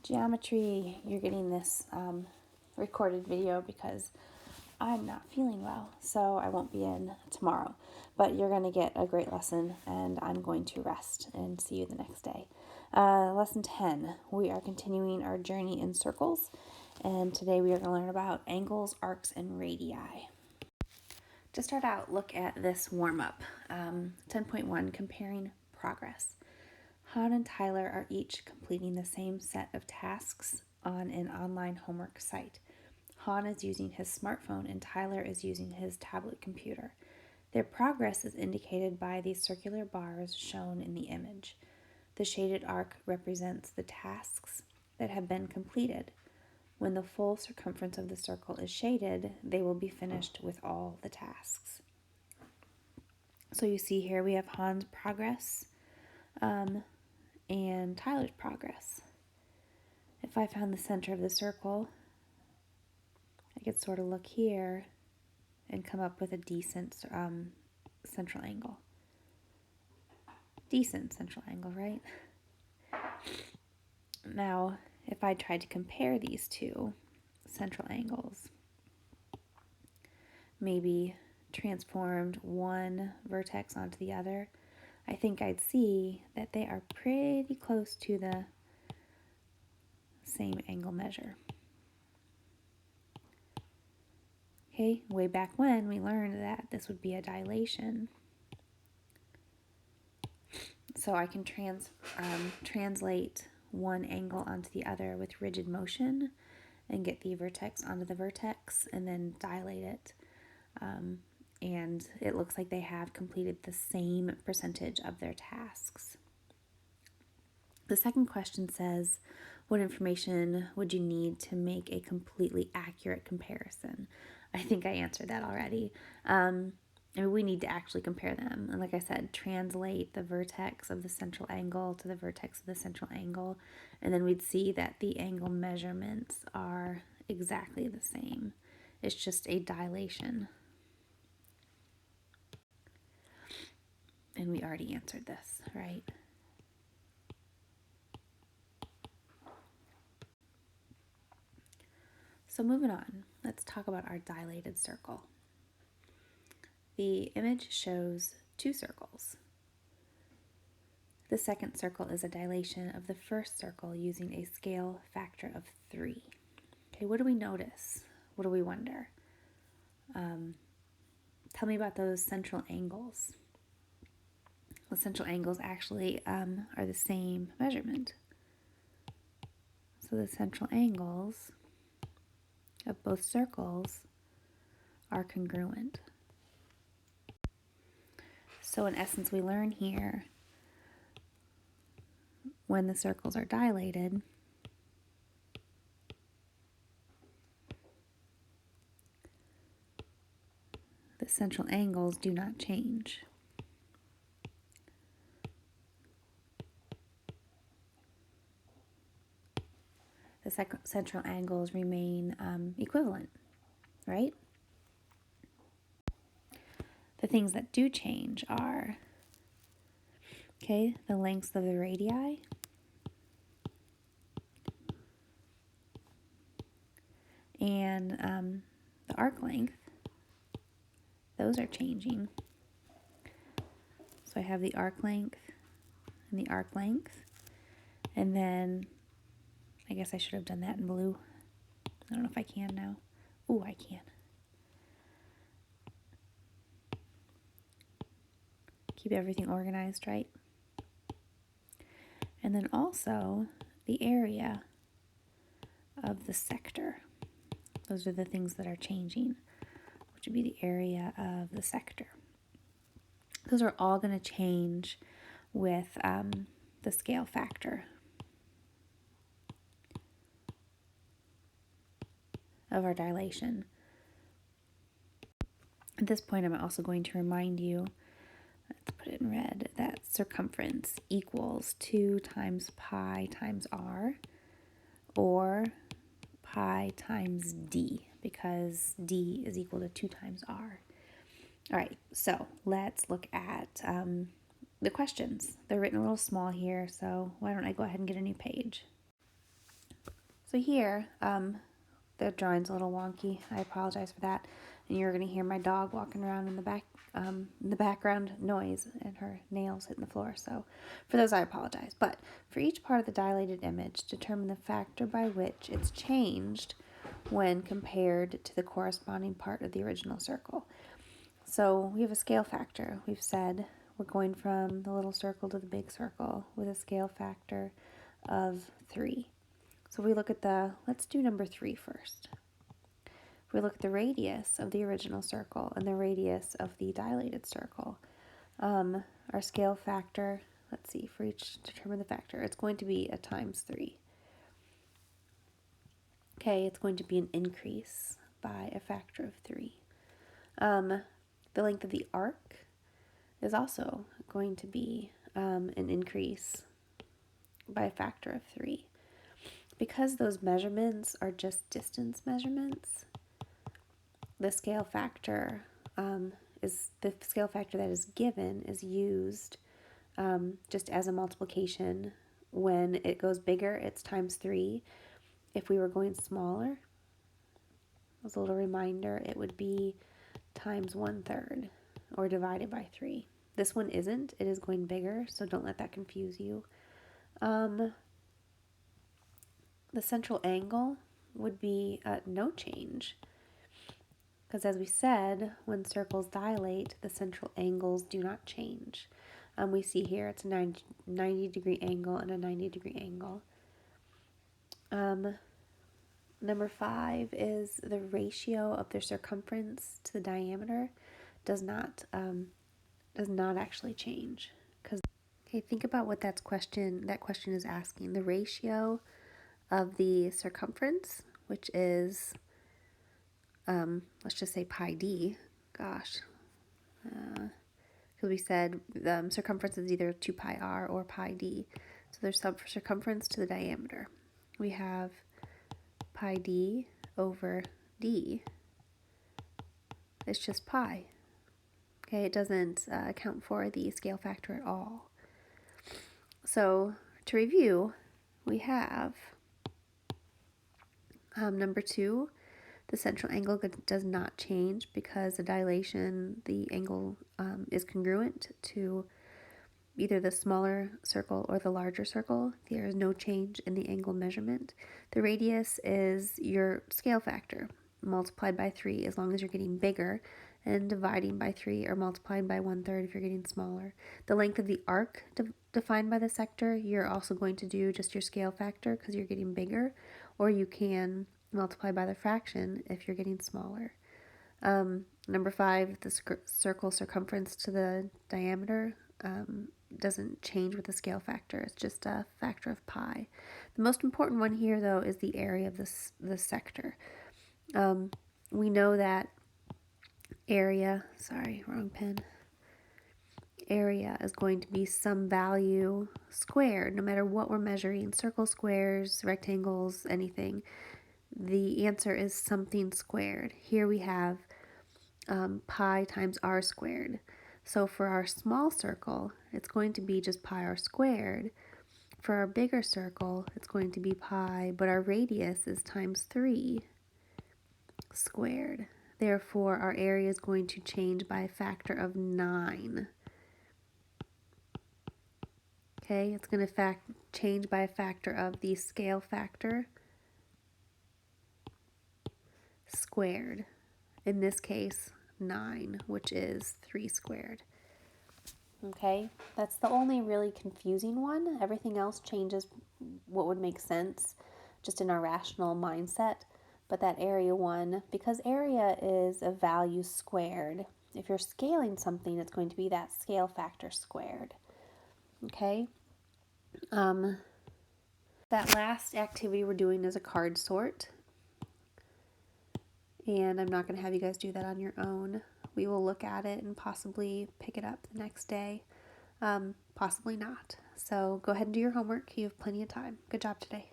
Geometry, you're getting this recorded video because I'm not feeling well, so I won't be in tomorrow. But you're going to get a great lesson, and I'm going to rest and see you the next day. Lesson 10, we are continuing our journey in circles, and today we are going to learn about angles, arcs, and radii. To start out, look at this warm-up. 10.1, comparing progress. Han and Tyler are each completing the same set of tasks on an online homework site. Han is using his smartphone and Tyler is using his tablet computer. Their progress is indicated by the circular bars shown in the image. The shaded arc represents the tasks that have been completed. When the full circumference of the circle is shaded, they will be finished with all the tasks. So you see here we have Han's progress and Tyler's progress. If I found the center of the circle, I could sort of look here and come up with a decent central angle. Decent central angle, right? Now, if I tried to compare these two central angles, maybe transformed one vertex onto the other, I think I'd see that they are pretty close to the same angle measure. Okay, way back when we learned that this would be a dilation. So I can translate one angle onto the other with rigid motion and get the vertex onto the vertex and then dilate it. And it looks like they have completed the same percentage of their tasks. The second question says, what information would you need to make a completely accurate comparison? I think I answered that already. We need to actually compare them. And like I said, translate the vertex of the central angle to the vertex of the central angle. And then we'd see that the angle measurements are exactly the same. It's just a dilation. And we already answered this, right? So moving on, let's talk about our dilated circle. The image shows two circles. The second circle is a dilation of the first circle using a scale factor of 3. Okay, what do we notice? What do we wonder? Tell me about those central angles. The central angles actually are the same measurement. So the central angles of both circles are congruent. So in essence, we learn here when the circles are dilated, the central angles do not change. The central angles remain equivalent, right? The things that do change are, okay, the lengths of the radii, and the arc length. Those are changing. So I have the arc length and the arc length, and then I guess I should have done that in blue. I don't know if I can now. Ooh, I can. Keep everything organized, right? And then also the area of the sector. Those are the things that are changing, which would be the area of the sector. Those are all going to change with the scale factor of our dilation. At this point, I'm also going to remind you, let's put it in red, that circumference equals 2 times pi times r, or pi times d, because d is equal to 2 times r. All right, so let's look at the questions. They're written a little small here, so why don't I go ahead and get a new page. So here, the drawing's a little wonky. I apologize for that. And you're going to hear my dog walking around in the background noise and her nails hitting the floor. So for those, I apologize. But for each part of the dilated image, determine the factor by which it's changed when compared to the corresponding part of the original circle. So we have a scale factor. We've said we're going from the little circle to the big circle with a scale factor of 3. So we look at let's do number 3 first. If we look at the radius of the original circle and the radius of the dilated circle, our scale factor, let's see, for each determine the factor, it's going to be a times 3. Okay, it's going to be an increase by a factor of 3. The length of the arc is also going to be an increase by a factor of 3. Because those measurements are just distance measurements, the scale factor that is given is used just as a multiplication. When it goes bigger, it's times 3. If we were going smaller, as a little reminder, it would be times 1/3 or divided by 3. This one isn't. It is going bigger, so don't let that confuse you. The central angle would be no change, because as we said, when circles dilate, the central angles do not change. We see here it's a 90-degree angle and a 90-degree angle. Number 5 is the ratio of the circumference to the diameter does not actually change. Okay, think about what that question is asking. The ratio of the circumference, which is let's just say pi d. Gosh, because we said the circumference is either 2 pi r or pi d. So there's some for circumference to the diameter. We have pi d over d. It's just pi. Okay, it doesn't account for the scale factor at all. So to review, we have number 2, the central angle does not change because the dilation, the angle is congruent to either the smaller circle or the larger circle. There is no change in the angle measurement. The radius is your scale factor multiplied by 3 as long as you're getting bigger, and dividing by 3 or multiplying by 1/3 if you're getting smaller. The length of the arc defined by the sector, you're also going to do just your scale factor because you're getting bigger, or you can multiply by the fraction if you're getting smaller. Number 5, the circle circumference to the diameter doesn't change with the scale factor. It's just a factor of pi. The most important one here, though, is the area of the sector. We know that area is going to be some value squared, no matter what we're measuring, circles, squares, rectangles, anything. The answer is something squared. Here we have pi times r squared. So for our small circle, it's going to be just pi r squared. For our bigger circle, it's going to be pi, but our radius is times 3 squared. Therefore, our area is going to change by a factor of 9. Okay, it's going to change by a factor of the scale factor squared. In this case, 9, which is 3 squared. Okay, that's the only really confusing one. Everything else changes what would make sense just in our rational mindset. But that area one, because area is a value squared, if you're scaling something, it's going to be that scale factor squared. Okay? That last activity we're doing is a card sort. And I'm not going to have you guys do that on your own. We will look at it and possibly pick it up the next day. Possibly not. So go ahead and do your homework. You have plenty of time. Good job today.